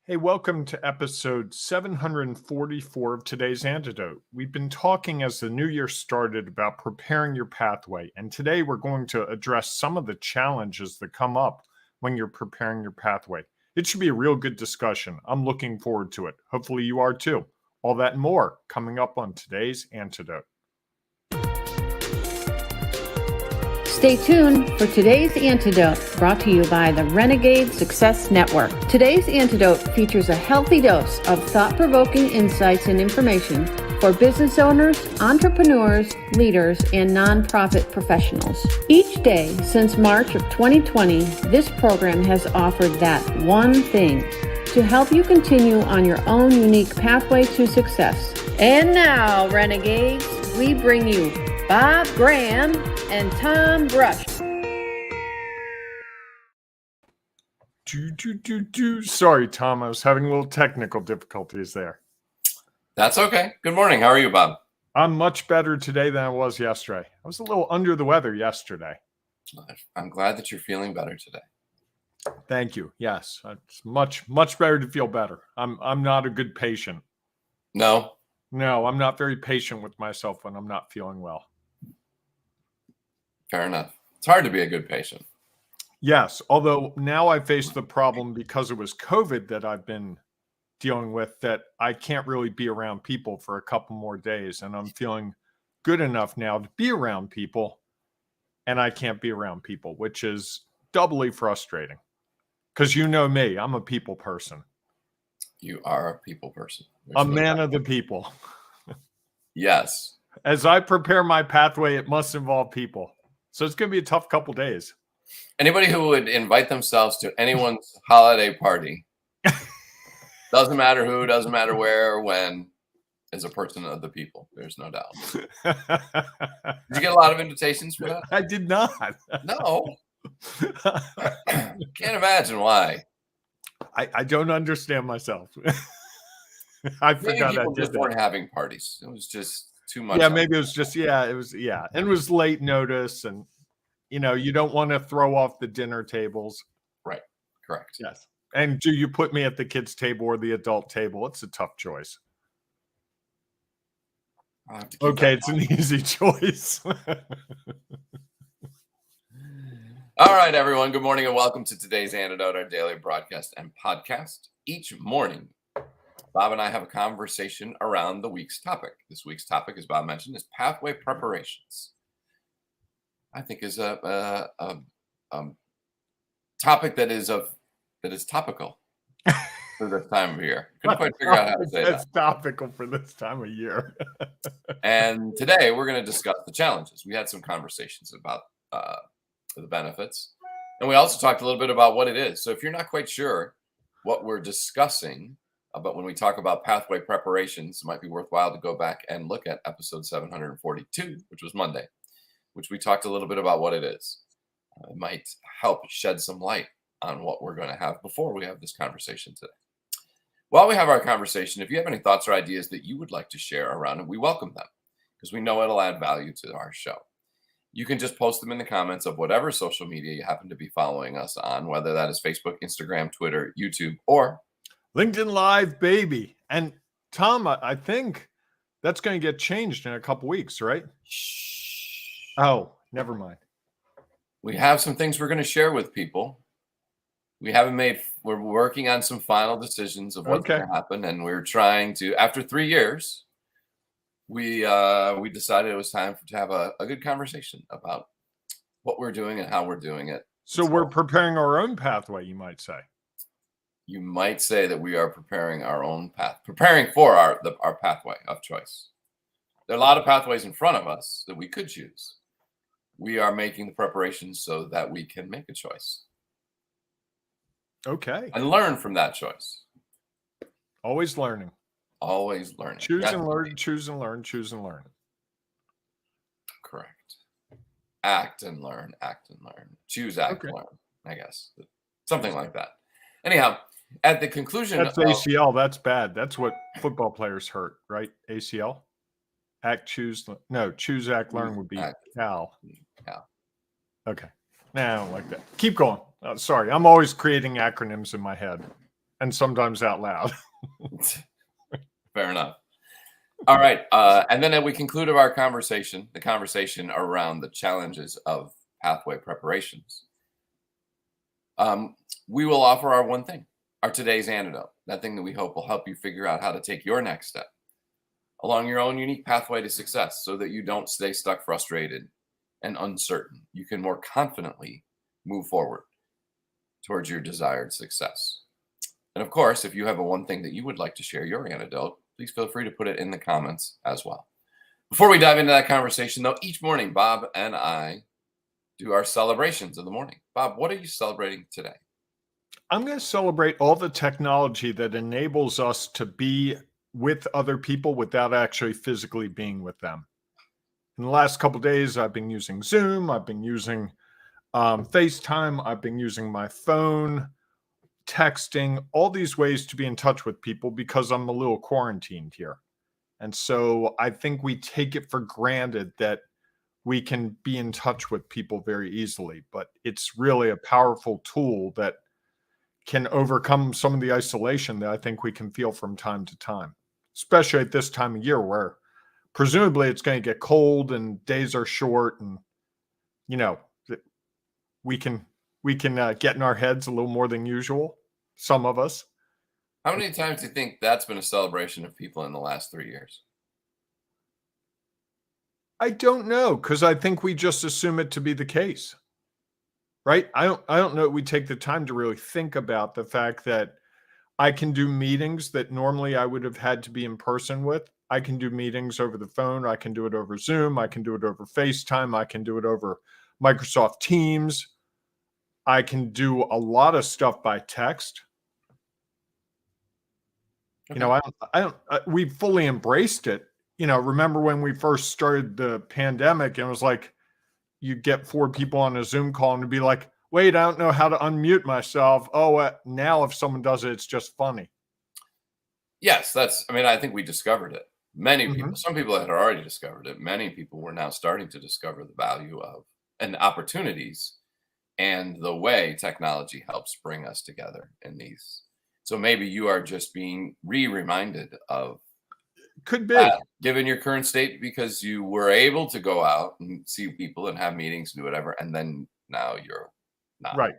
Hey, welcome to episode 744 of today's Antidote. We've been talking as the new year started about preparing your pathway, and today we're going to address some of the challenges that come up when you're preparing your pathway. It should be a real good discussion. I'm looking forward to it. Hopefully, you are too. All that and more coming up on today's Antidote. Stay tuned for today's Antidote, brought to you by the Renegade Success Network. Today's Antidote features a healthy dose of thought-provoking insights and information for business owners, entrepreneurs, leaders, and nonprofit professionals. Each day since March of 2020, this program has offered that one thing to help you continue on your own unique pathway to success. And now, Renegades, we bring you Bob Graham and Tom Brush. Sorry, Tom. I was having a little technical difficulties there. That's okay. Good morning. How are you, Bob? I'm much better today than I was yesterday. I was a little under the weather yesterday. I'm glad that you're feeling better today. Thank you. Yes, it's much better to feel better. I'm not a good patient. No, I'm not very patient with myself when I'm not feeling well. Fair enough. It's hard to be a good patient. Yes, although now I face the problem because it was COVID that I've been dealing with, that I can't really be around people for a couple more days, and I'm feeling good enough now to be around people, and I can't be around people, which is doubly frustrating because you know me, I'm a people person. You are a people person. A man of the people. Yes. As I prepare my pathway, it must involve people. So it's going to be a tough couple days. Anybody who would invite themselves to anyone's holiday party, doesn't matter who, doesn't matter where or when, is a person of the people. There's no doubt. Did you get a lot of invitations for that? I did not. No. Can't imagine why. I don't understand myself. I forgot I did just that. Weren't having parties. It was just too much. Yeah, maybe it was just, it was late notice, and you don't want to throw off the dinner tables. Right. Correct. Yes. And do you put me at the kids' table or the adult table? It's a tough choice. Okay, it's an easy choice. All right, everyone. Good morning and welcome to today's Antidote, our daily broadcast and podcast. Each morning, Bob and I have a conversation around the week's topic. This week's topic, as Bob mentioned, is pathway preparations. I think is a topic that is topical for this time of year. Couldn't quite figure out how to say that. It's topical for this time of year. And today we're going to discuss the challenges. We had some conversations about the benefits, and we also talked a little bit about what it is. So if you're not quite sure what we're discussing about when we talk about pathway preparations, it might be worthwhile to go back and look at episode 742, which was Monday, which we talked a little bit about what it is. It might help shed some light on what we're going to have before we have this conversation today. While we have our conversation, if you have any thoughts or ideas that you would like to share around it, we welcome them because we know it'll add value to our show. You can just post them in the comments of whatever social media you happen to be following us on, whether that is Facebook, Instagram, Twitter, YouTube, or LinkedIn Live, baby. And Tom, I think that's going to get changed in a couple weeks, right? Oh, never mind. We have some things we're going to share with people. We're working on some final decisions of what's going to happen. And we're trying to, after 3 years, we decided it was time to have a good conversation about what we're doing and how we're doing it. So we're preparing our own pathway, you might say. You might say that we are preparing our own path, preparing for our pathway of choice. There are a lot of pathways in front of us that we could choose. We are making the preparations so that we can make a choice. Okay. And learn from that choice. Always learning. Always learning. Choose and learn, choose and learn, choose and learn. Correct. Act and learn, act and learn. Choose, act, learn, I guess. Something like that. Anyhow, at the conclusion That's ACL. That's bad. That's what football players hurt, right? ACL? Act, choose. No, choose, act, learn would be Cal. Okay. No, I don't like that. Keep going. Sorry. I'm always creating acronyms in my head. and sometimes out loud. Fair enough. All right. And then we concluded our conversation, the conversation around the challenges of pathway preparations. We will offer our one thing, our today's antidote, that thing that we hope will help you figure out how to take your next step along your own unique pathway to success so that you don't stay stuck, frustrated, and uncertain. You can more confidently move forward towards your desired success. And of course, if you have a one thing that you would like to share your antidote, please feel free to put it in the comments as well. Before we dive into that conversation, though, each morning, Bob and I do our celebrations of the morning. Bob, what are you celebrating today? I'm going to celebrate all the technology that enables us to be with other people without actually physically being with them. In the last couple of days, I've been using Zoom. I've been using FaceTime. I've been using my phone, texting, all these ways to be in touch with people because I'm a little quarantined here. And so I think we take it for granted that we can be in touch with people very easily, but it's really a powerful tool that can overcome some of the isolation that I think we can feel from time to time, especially at this time of year where presumably it's going to get cold and days are short, and we can get in our heads a little more than usual, some of us. How many times do you think that's been a celebration of people in the last 3 years? I don't know, because I think we just assume it to be the case, right? I don't know. We take the time to really think about the fact that I can do meetings that normally I would have had to be in person with. I can do meetings over the phone. I can do it over Zoom. I can do it over FaceTime. I can do it over Microsoft Teams. I can do a lot of stuff by text. Okay. We fully embraced it. Remember when we first started the pandemic and it was like, you get 4 people on a Zoom call and it'd be like, wait, I don't know how to unmute myself. Oh, now if someone does it, it's just funny. Yes, I think we discovered it. Many people, Mhm. some people had already discovered it. Many people were now starting to discover the value of and opportunities and the way technology helps bring us together in these. So maybe you are just being reminded of Could be. that, given your current state, because you were able to go out and see people and have meetings and do whatever, and then now you're not. Right.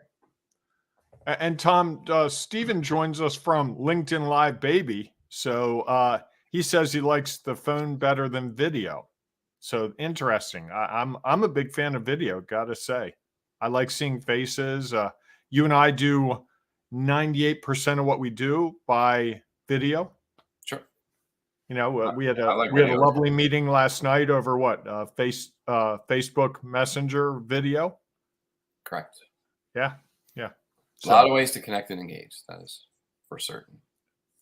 And Tom, Steven joins us from LinkedIn Live Baby. So he says he likes the phone better than video. So interesting. I'm a big fan of video, gotta say. I like seeing faces. You and I do 98% of what we do by video. Sure. We had I like a video. lovely meeting last night over Facebook Messenger video. Correct. Yeah. A lot of ways to connect and engage. That is for certain,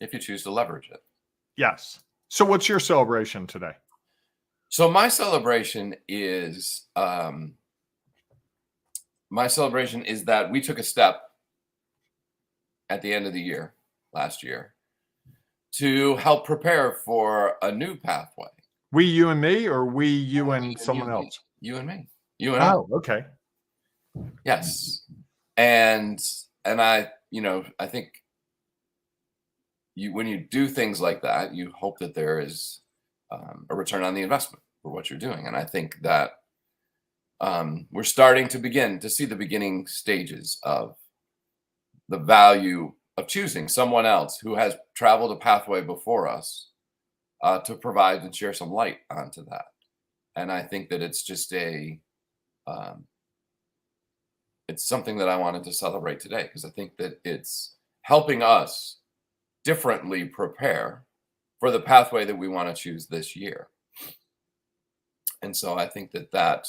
if you choose to leverage it. Yes. So what's your celebration today? So my celebration is that we took a step at the end of the year, last year, to help prepare for a new pathway. We, you, and me, or we, you, and someone else? You and me. You and I. Oh, okay. Yes. And I think when you do things like that, you hope that there is a return on the investment for what you're doing. And I think that we're starting to begin to see the beginning stages of the value of choosing someone else who has traveled a pathway before us to provide and share some light onto that. And I think that it's just it's something that I wanted to celebrate today, because I think that it's helping us differently prepare for the pathway that we want to choose this year. And so I think that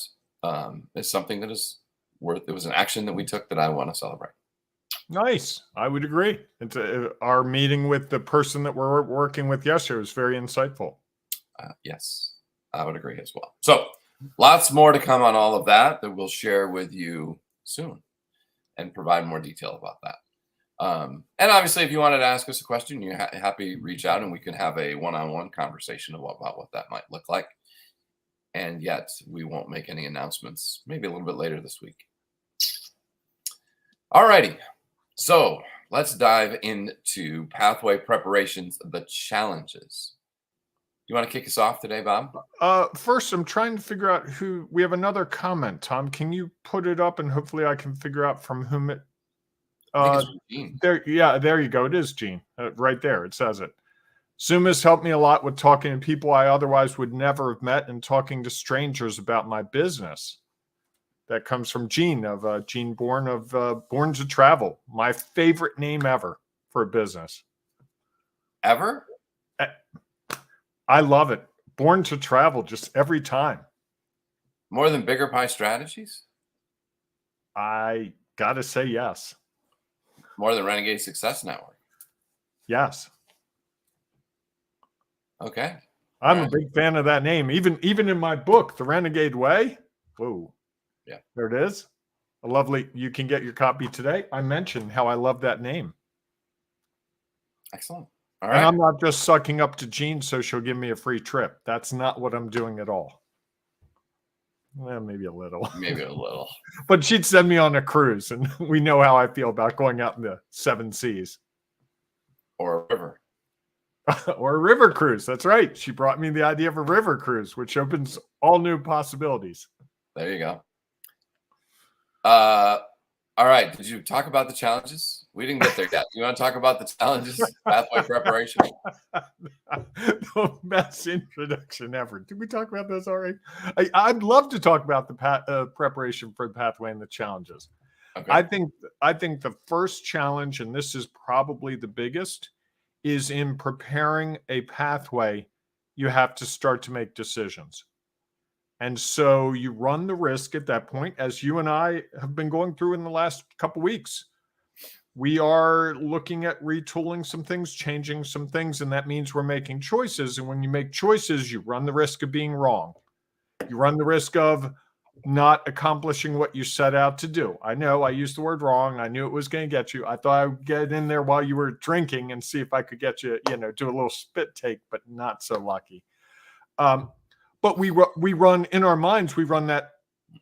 is something that is it was an action that we took that I want to celebrate. Nice. I would agree. It's our meeting with the person that we're working with yesterday was very insightful. Yes, I would agree as well. So lots more to come on all of that we'll share with you soon and provide more detail about that. And obviously, if you wanted to ask us a question, you're happy to reach out and we can have a one-on-one conversation about what that might look like. And yet we won't make any announcements, maybe a little bit later this week. All righty. So let's dive into pathway preparations, the challenges. You want to kick us off today, Bob? First, I'm trying to figure out who. We have another comment, Tom. Can you put it up, and hopefully I can figure out from whom it. I think it's from Gene. There you go. It is Gene. Right there. It says it. Zoom has helped me a lot with talking to people I otherwise would never have met and talking to strangers about my business. That comes from Gene of Gene Born of Born to Travel. My favorite name ever for a business. Ever? I love it. Born to Travel, just every time. More than Bigger Pie Strategies? I gotta say yes. More than Renegade Success Network? Yes. Okay. I'm a big fan of that name. Even in my book, The Renegade Way. Whoa. Yeah. There it is. A lovely, you can get your copy today. I mentioned how I love that name. Excellent. All right. And I'm not just sucking up to Jean so she'll give me a free trip. That's not what I'm doing at all. Well, maybe a little. Maybe a little. But she'd send me on a cruise, and we know how I feel about going out in the 7 seas. Or a river. Or a river cruise. That's right. She brought me the idea of a river cruise, which opens all new possibilities. There you go. All right. Did you talk about the challenges? We didn't get there yet. You want to talk about the challenges? Pathway preparation? The best introduction ever. Did we talk about this already? I'd love to talk about the preparation for the pathway and the challenges. Okay. I think the first challenge, and this is probably the biggest, is in preparing a pathway, you have to start to make decisions. And so you run the risk at that point, as you and I have been going through in the last couple of weeks. We are looking at retooling some things, changing some things, and that means we're making choices. And when you make choices, you run the risk of being wrong. You run the risk of not accomplishing what you set out to do. I know I used the word wrong. I knew it was going to get you. I thought I would get in there while you were drinking and see if I could get you, do a little spit take, but not so lucky. But we run in our minds, we run that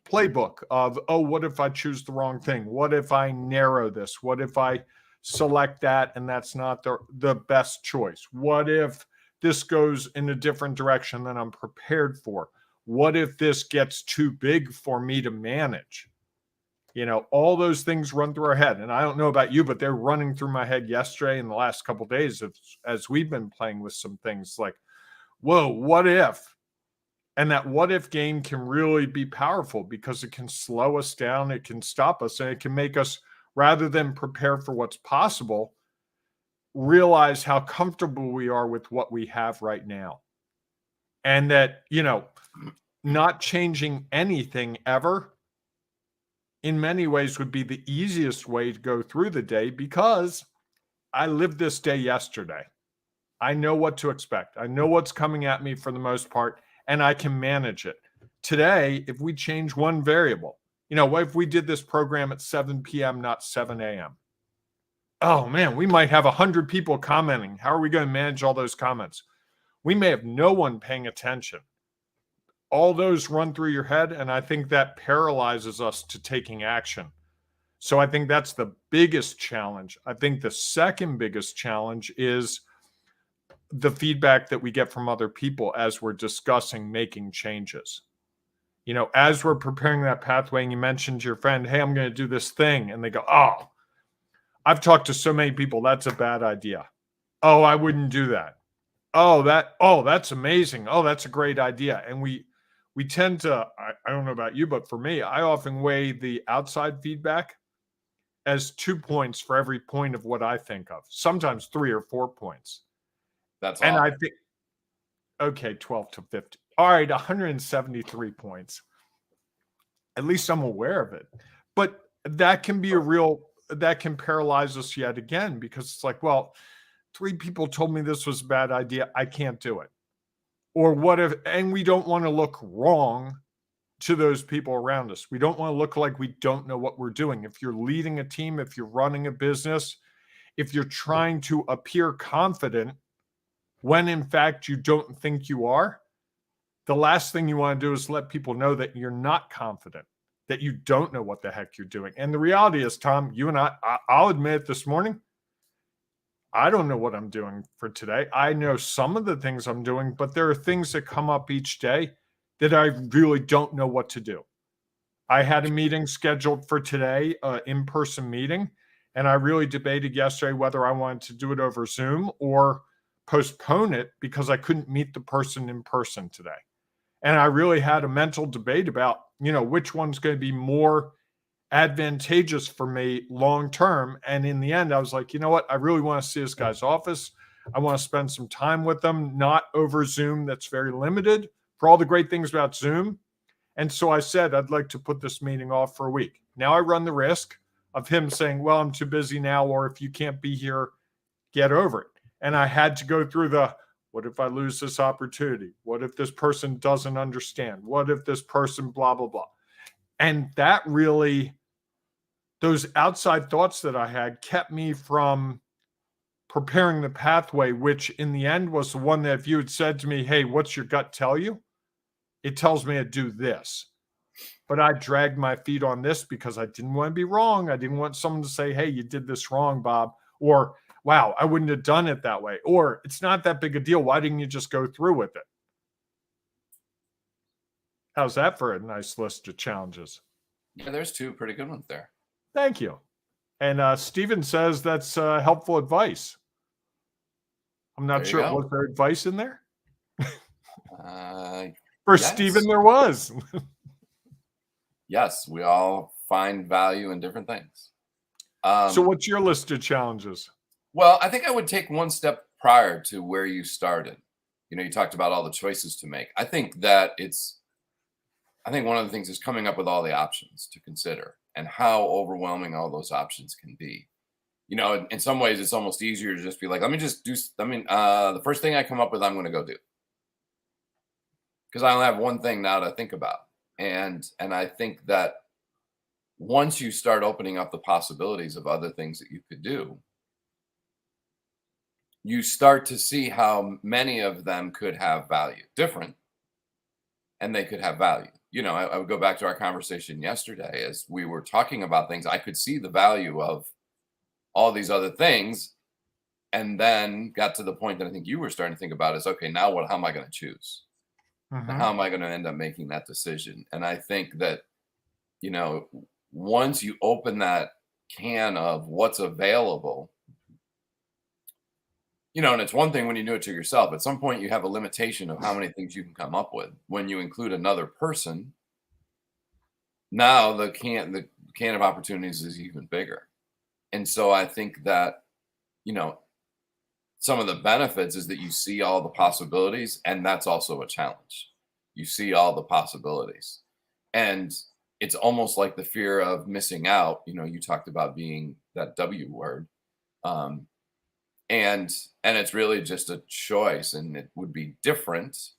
playbook of, oh, what if I choose the wrong thing? What if I narrow this? What if I select that and that's not the best choice? What if this goes in a different direction than I'm prepared for? What if this gets too big for me to manage? All those things run through our head. And I don't know about you, but they're running through my head yesterday and the last couple of days as we've been playing with some things like, whoa, what if? And that what if game can really be powerful because it can slow us down, it can stop us, and it can make us, rather than prepare for what's possible, realize how comfortable we are with what we have right now. And that, not changing anything ever in many ways would be the easiest way to go through the day because I lived this day yesterday. I know what to expect. I know what's coming at me for the most part. And I can manage it. Today, if we change one variable, what if we did this program at 7 p.m., not 7 a.m.? Oh, man, we might have 100 people commenting. How are we going to manage all those comments? We may have no one paying attention. All those run through your head, and I think that paralyzes us to taking action. So I think that's the biggest challenge. I think the second biggest challenge is the feedback that we get from other people as we're discussing making changes. As we're preparing that pathway, and you mentioned to your friend, hey, I'm going to do this thing. And they go, oh, I've talked to so many people. That's a bad idea. Oh, I wouldn't do that. Oh, that's amazing. Oh, that's a great idea. And we tend to, I don't know about you, but for me, I often weigh the outside feedback as 2 points for every point of what I think of, sometimes 3 or 4 points. That's and awesome. I think, okay, 12 to 50. All right, 173 points. At least I'm aware of it. But that can be that can paralyze us yet again because it's like, well, 3 people told me this was a bad idea. I can't do it. Or what if, and we don't want to look wrong to those people around us. We don't want to look like we don't know what we're doing. If you're leading a team, if you're running a business, if you're trying to appear confident, when in fact you don't think you are, the last thing you want to do is let people know that you're not confident, that you don't know what the heck you're doing. And the reality is, Tom, you and I'll admit it this morning, I don't know what I'm doing for today. I know some of the things I'm doing, but there are things that come up each day that I really don't know what to do. I had a meeting scheduled for today, an in-person meeting, and I really debated yesterday whether I wanted to do it over Zoom or postpone it because I couldn't meet the person in person today. And I really had a mental debate about, which one's going to be more advantageous for me long term. And in the end, I was like, you know what? I really want to see this guy's office. I want to spend some time with them, not over Zoom. That's very limited for all the great things about Zoom. And so I said, I'd like to put this meeting off for a week. Now I run the risk of him saying, well, I'm too busy now, or if you can't be here, get over it. And I had to go through what if I lose this opportunity? What if this person doesn't understand? What if this person blah, blah, blah? And that really, those outside thoughts that I had kept me from preparing the pathway, which in the end was the one that if you had said to me, hey, what's your gut tell you? It tells me to do this. But I dragged my feet on this because I didn't want to be wrong. I didn't want someone to say, hey, you did this wrong, Bob. Or, wow, I wouldn't have done it that way. Or, it's not that big a deal. Why didn't you just go through with it? How's that for a nice list of challenges? Yeah, there's two pretty good ones there. Thank you. And Stephen says that's helpful advice. I'm not sure. Was there advice in there? For yes. Stephen, there was. Yes, we all find value in different things. So what's your list of challenges? Well, I think I would take one step prior to where you started. You talked about all the choices to make. I think one of the things is coming up with all the options to consider and how overwhelming all those options can be. In some ways, it's almost easier to just be like, the first thing I come up with, I'm going to go do. Because I only have one thing now to think about. And I think that once you start opening up the possibilities of other things that you could do, you start to see how many of them could have value, different, and they could have value. I would go back to our conversation yesterday as we were talking about things. I could see the value of all these other things, and then got to the point that I think you were starting to think about is, okay, now how am I going to choose? Mm-hmm. And how am I going to end up making that decision? And I think that, once you open that can of what's available, and it's one thing when you do it to yourself. At some point, you have a limitation of how many things you can come up with. When you include another person, now the can of opportunities is even bigger. And so I think that, some of the benefits is that you see all the possibilities, and that's also a challenge. You see all the possibilities, and it's almost like the fear of missing out. You talked about being that W word. And it's really just a choice, and it would be different,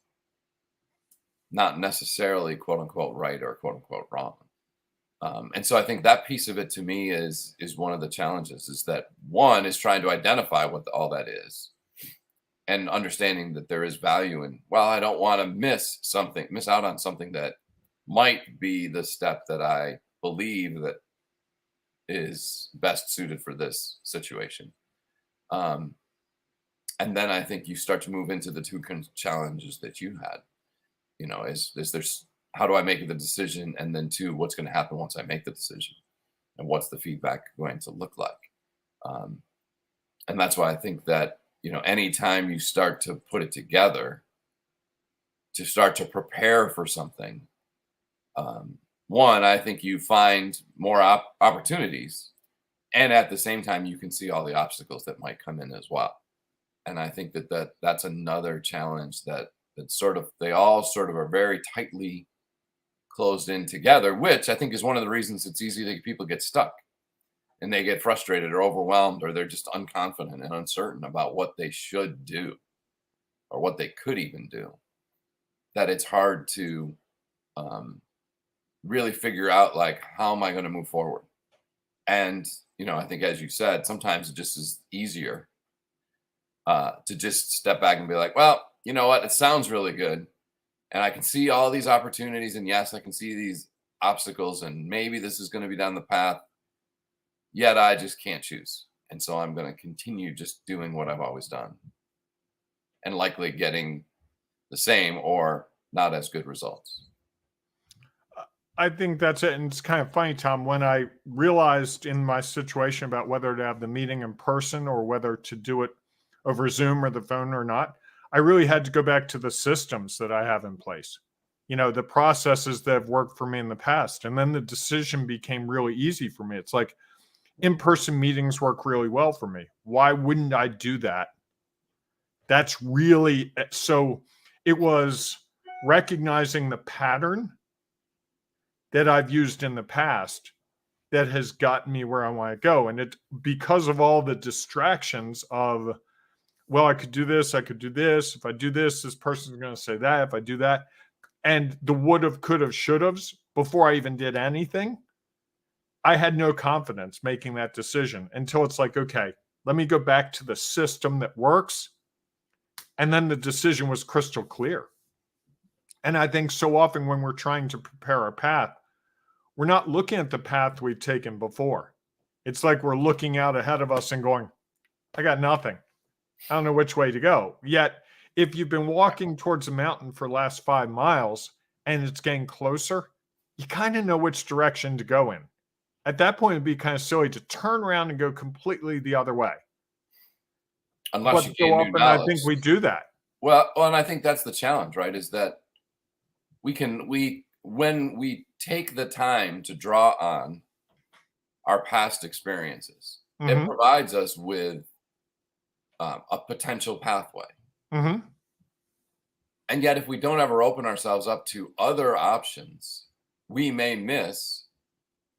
not necessarily quote unquote right or quote unquote wrong. And so I think that piece of it to me is one of the challenges, is that one is trying to identify what all that is and understanding that there is value in, well, I don't want to miss out on something that might be the step that I believe that is best suited for this situation. And then I think you start to move into the two challenges that you had, is there's, how do I make the decision? And then two, what's going to happen once I make the decision, and what's the feedback going to look like? And that's why I think that, anytime you start to put it together, to start to prepare for something, one, I think you find more opportunities, and at the same time, you can see all the obstacles that might come in as well. And I think that's another challenge that they all sort of are very tightly closed in together, which I think is one of the reasons it's easy that people get stuck and they get frustrated or overwhelmed, or they're just unconfident and uncertain about what they should do or what they could even do. That it's hard to really figure out, like, how am I going to move forward? And, I think, as you said, sometimes it just is easier to just step back and be like, well, you know what? It sounds really good. And I can see all these opportunities. And yes, I can see these obstacles. And maybe this is going to be down the path. Yet I just can't choose. And so I'm going to continue just doing what I've always done and likely getting the same or not as good results. I think that's it. And it's kind of funny, Tom, when I realized in my situation about whether to have the meeting in person or whether to do it over Zoom or the phone or not, I really had to go back to the systems that I have in place, the processes that have worked for me in the past. And then the decision became really easy for me. It's like in-person meetings work really well for me. Why wouldn't I do that? That's really, so it was recognizing the pattern that I've used in the past that has gotten me where I want to go. And it, because of all the distractions of, well, I could do this, I could do this. If I do this, this person's going to say that. If I do that, and the would have, could have, should have's before I even did anything, I had no confidence making that decision until it's like, okay, let me go back to the system that works. And then the decision was crystal clear. And I think so often when we're trying to prepare our path, we're not looking at the path we've taken before. It's like we're looking out ahead of us and going, I got nothing. I don't know which way to go. Yet, if you've been walking towards a mountain for the last 5 miles and it's getting closer, you kind of know which direction to go in. At that point, it'd be kind of silly to turn around and go completely the other way. Unless but you so gain new often, I think knowledge. we do that. Well, and I think that's the challenge, right? Is that when we take the time to draw on our past experiences, it Mm-hmm. provides us with a potential pathway. Mm-hmm. And yet, if we don't ever open ourselves up to other options, we may miss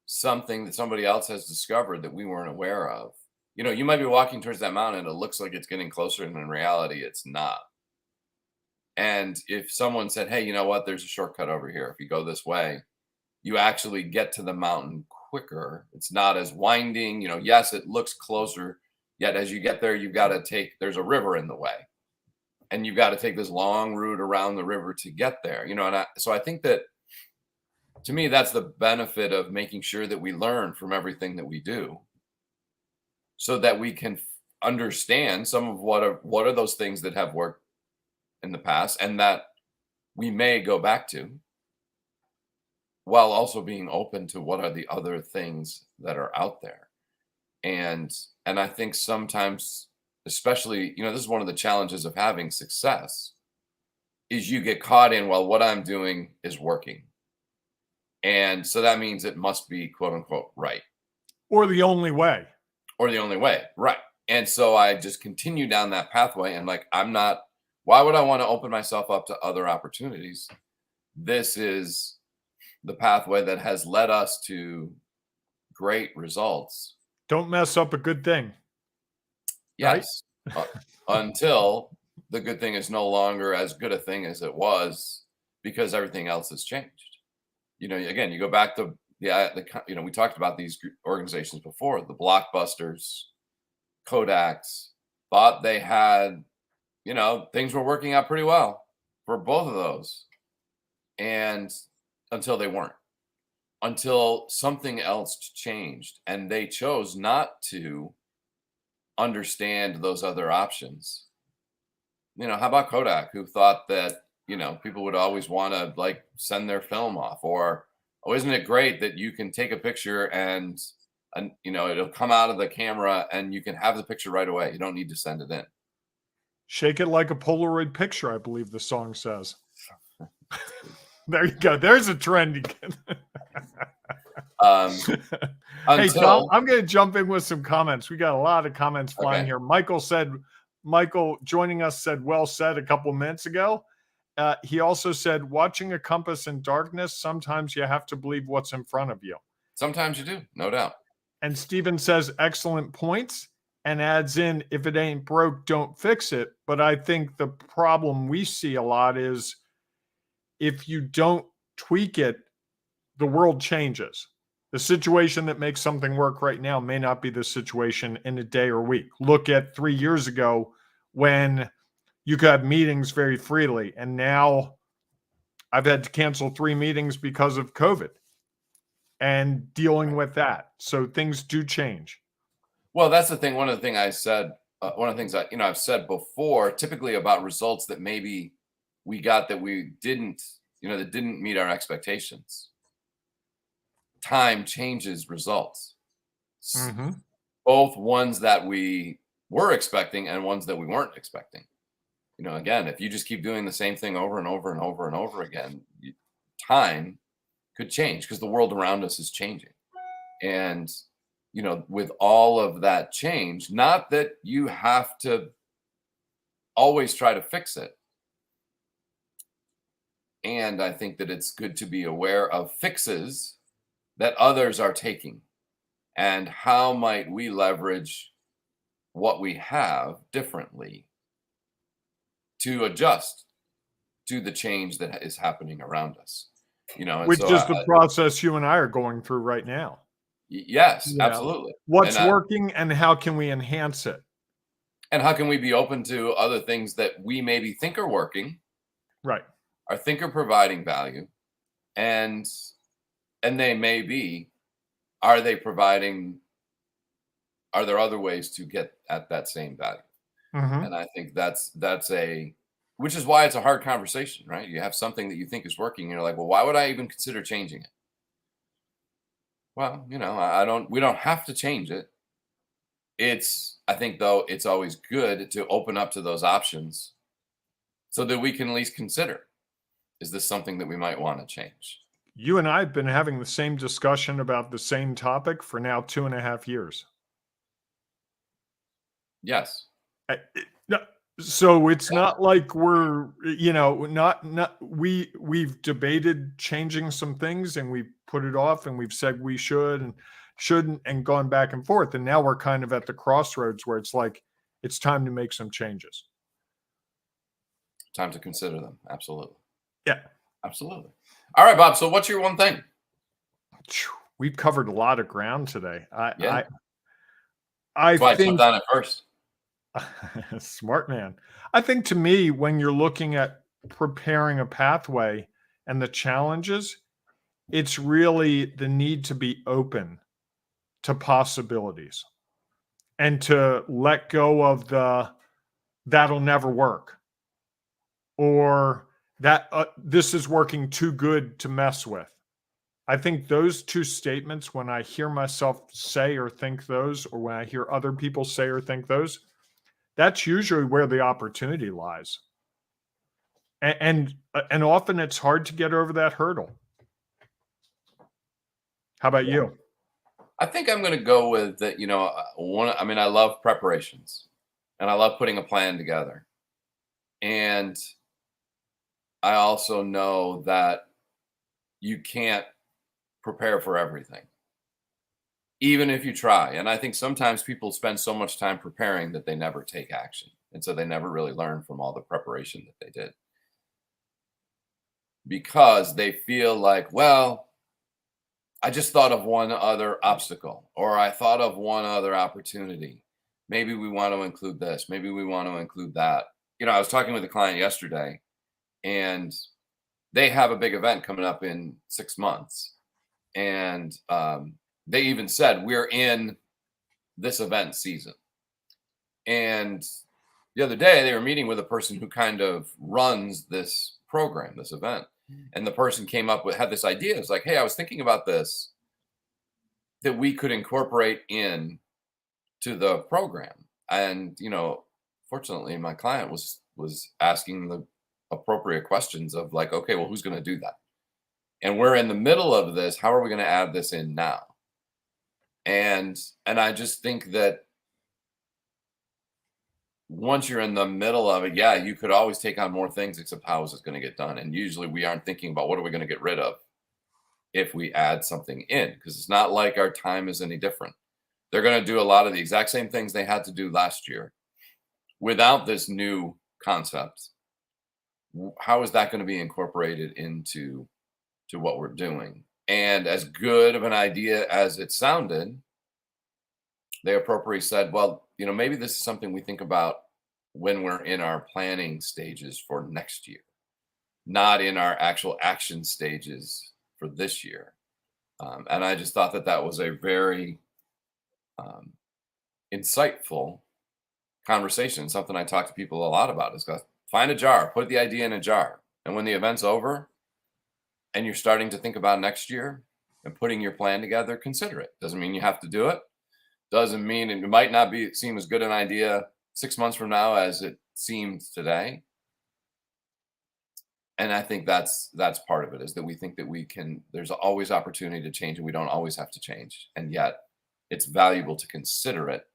something that somebody else has discovered that we weren't aware of. You might be walking towards that mountain and it looks like it's getting closer, and in reality, it's not. And if someone said, hey, you know what, there's a shortcut over here. If you go this way, you actually get to the mountain quicker. It's not as winding. Yes, it looks closer. Yet as you get there, there's a river in the way. And you've got to take this long route around the river to get there. So I think that, to me, that's the benefit of making sure that we learn from everything that we do, so that we can understand some of what are those things that have worked in the past and that we may go back to, while also being open to what are the other things that are out there. And I think sometimes, especially, this is one of the challenges of having success, is you get caught in, well, what I'm doing is working. And so that means it must be quote unquote right. Or the only way. Right. And so I just continue down that pathway and why would I want to open myself up to other opportunities? This is the pathway that has led us to great results. Don't mess up a good thing. Yes. Right? Until the good thing is no longer as good a thing as it was, because everything else has changed. Again, you go back to we talked about these organizations before. The Blockbusters, Kodaks thought they had, things were working out pretty well for both of those. And until they weren't, until something else changed and they chose not to understand those other options. How about Kodak, who thought that, people would always want to send their film off, or, oh, isn't it great that you can take a picture and it'll come out of the camera and you can have the picture right away. You don't need to send it in. Shake it like a Polaroid picture, I believe the song says. There you go. There's a trend again. Hey, Tom, I'm going to jump in with some comments. We got a lot of comments flying here. Michael joining us said, well said, a couple of minutes ago. He also said, watching a compass in darkness, sometimes you have to believe what's in front of you. Sometimes you do, no doubt. And Steven says, excellent points, and adds in, if it ain't broke, don't fix it. But I think the problem we see a lot is if you don't tweak it, the world changes. The situation that makes something work right now may not be the situation in a day or week. Look at 3 years ago when you could have meetings very freely. And now I've had to cancel 3 meetings because of COVID and dealing with that. So things do change. Well, that's the thing. One of the things I said, one of the things that I've said before, typically about results that maybe we got that we didn't, that didn't meet our expectations. Time changes results, Hmm. both ones that we were expecting and ones that we weren't expecting. Again, if you just keep doing the same thing over and over and over and over again, time could change because the world around us is changing. And, with all of that change, not that you have to always try to fix it. And I think that it's good to be aware of fixes that others are taking and how might we leverage what we have differently to adjust to the change that is happening around us. And Which so is the process you and I are going through right now. Yes, You know, absolutely. what's And working and how can we enhance it? and how can we be open to other things that we maybe think are working, Right. or think are providing value, and they may be, are they providing, are there other ways to get at that same value? Hmm. And I think that's a which is why it's a hard conversation, right? You have something that you think is working, and you're like, well, why would I even consider changing it? Well, I don't we don't have to change it. I think though it's always good to open up to those options so that we can at least consider, is this something that we might want to change? You and I have been having the same discussion about the same topic for now 2.5 years. Yes. No, so it's Yeah. not like we're, not we've debated changing some things and we put it off and we've said we should and shouldn't and gone back and forth. And now we're kind of at the crossroads where it's like it's time to make some changes. Time to consider them. Absolutely. Yeah. Absolutely. All right, Bob. So what's your one thing? Phew, we've covered a lot of ground today. Yeah. I That's why I jumped think on it first. smart man. I think to me, when you're looking at preparing a pathway and the challenges, it's really the need to be open to possibilities and to let go of the that'll never work or that this is working too good to mess with. I think those two statements, when I hear myself say or think those, or when I hear other people say or think those, that's usually where the opportunity lies. And often it's hard to get over that hurdle. How about Yeah. you? I think I'm going to go with that. I love preparations and I love putting a plan together. And I also know that you can't prepare for everything, even if you try. And I think sometimes people spend so much time preparing that they never take action. And so they never really learn from all the preparation that they did because they feel like, well, I just thought of one other obstacle or I thought of one other opportunity. Maybe we want to include this. Maybe we want to include that. I was talking with a client yesterday and they have a big event coming up in 6 months. And they even said, we're in this event season. And the other day, they were meeting with a person who kind of runs this program, this event. And the person had this idea. It's like, hey, I was thinking about this that we could incorporate in to the program. And, fortunately, my client was asking the appropriate questions of like, okay, well, who's going to do that? And we're in the middle of this. How are we going to add this in now? And I just think that once you're in the middle of it, yeah, you could always take on more things, except how is it going to get done? And usually we aren't thinking about what are we going to get rid of if we add something in, because it's not like our time is any different. They're going to do a lot of the exact same things they had to do last year without this new concept. How is that going to be incorporated into what we're doing? And as good of an idea as it sounded, they appropriately said, well, maybe this is something we think about when we're in our planning stages for next year, not in our actual action stages for this year. And I just thought that was a very insightful conversation. Something I talk to people a lot about is find a jar, put the idea in a jar. And when the event's over and you're starting to think about next year and putting your plan together, consider it. Doesn't mean you have to do it. Doesn't mean it might not seem as good an idea 6 months from now as it seems today. And I think that's part of it, is that we think that there's always opportunity to change, and we don't always have to change. And yet it's valuable to consider it,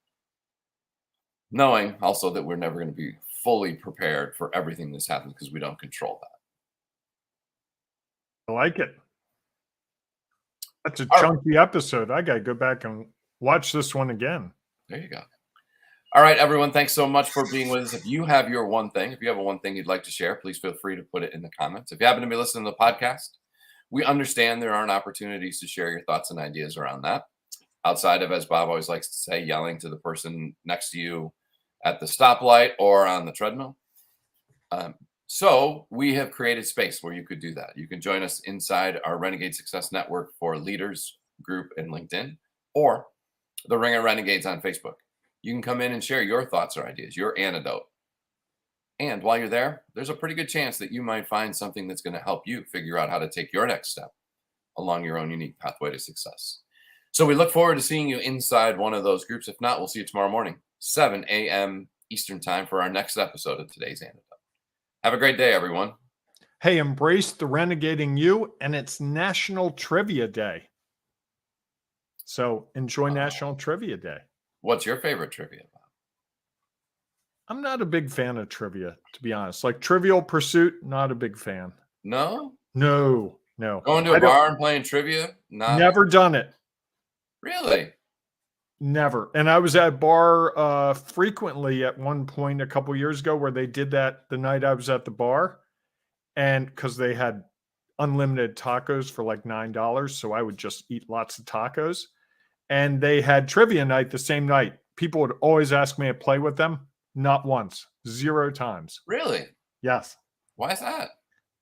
knowing also that we're never going to be fully prepared for everything that's happened because we don't control that. I like it. That's a chunky episode. I got to go back and watch this one again. There you go. All right, everyone. Thanks so much for being with us. If you have a one thing you'd like to share, please feel free to put it in the comments. If you happen to be listening to the podcast, we understand there aren't opportunities to share your thoughts and ideas around that, outside of, as Bob always likes to say, yelling to the person next to you at the stoplight or on the treadmill. So we have created space where you could do that. You can join us inside our Renegade Success Network for Leaders group in LinkedIn, or the Ring of Renegades on Facebook. You can come in and share your thoughts or ideas, your antidote. And while you're there, there's a pretty good chance that you might find something that's going to help you figure out how to take your next step along your own unique pathway to success. So we look forward to seeing you inside one of those groups. If not, we'll see you tomorrow morning, 7 a.m. Eastern time, for our next episode of today's Antidote. Have a great day, everyone. Hey, embrace the renegading you, and it's National Trivia Day. So enjoy National Trivia Day. What's your favorite trivia about? I'm not a big fan of trivia, to be honest. Like Trivial Pursuit, not a big fan. No? No. Going to a bar and playing trivia? Never done it. Really? Never. And I was at a bar frequently at one point a couple years ago where they did that the night I was at the bar. And because they had unlimited tacos for like $9. So I would just eat lots of tacos. And they had trivia night the same night. People would always ask me to play with them. Not once. 0 times. Really? Yes. Why is that?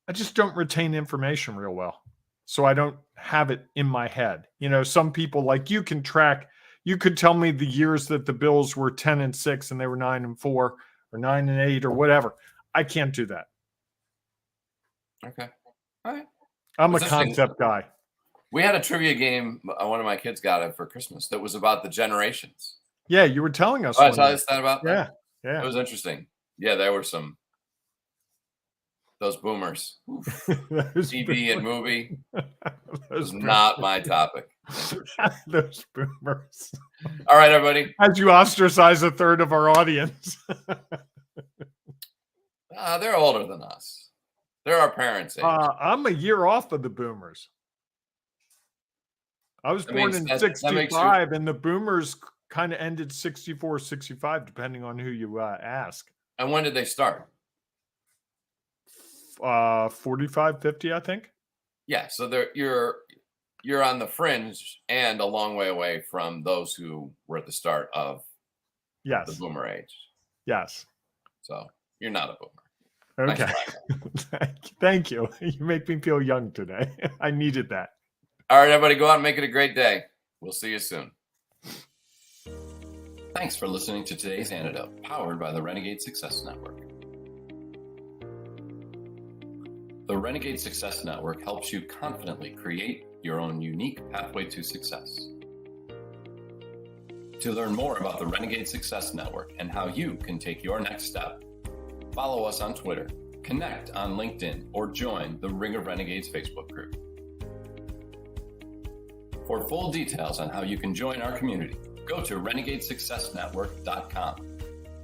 I just don't retain information real well. So I don't have it in my head. You know, some people like you can track. You could tell me the years that the Bills were 10-6 and they were 9-4 or 9-8 or whatever. I can't do that. Okay. All right. I'm a concept guy. We had a trivia game. One of my kids got it for Christmas. That was about the generations. Yeah, you were telling us. I tell you that about that? Yeah. It was interesting. Yeah, there were those boomers. TV and movie. was not my topic. Those boomers. All right, everybody. As you ostracize a third of our audience. They're older than us. They're our parents' age. I'm a year off of the boomers. I was born in 65, and the boomers kind of ended 64, 65, depending on who you ask. And when did they start? 45, 50, I think. Yeah, so you're on the fringe and a long way away from those who were at the start of the boomer age. Yes. So you're not a boomer. Okay. Thank you. You make me feel young today. I needed that. All right, everybody, go out and make it a great day. We'll see you soon. Thanks for listening to today's Antidote, powered by the Renegade Success Network. The Renegade Success Network helps you confidently create your own unique pathway to success. To learn more about the Renegade Success Network and how you can take your next step, follow us on Twitter, connect on LinkedIn, or join the Ring of Renegades Facebook group. For full details on how you can join our community, go to renegadesuccessnetwork.com.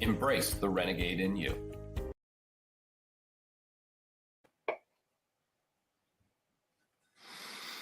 Embrace the renegade in you.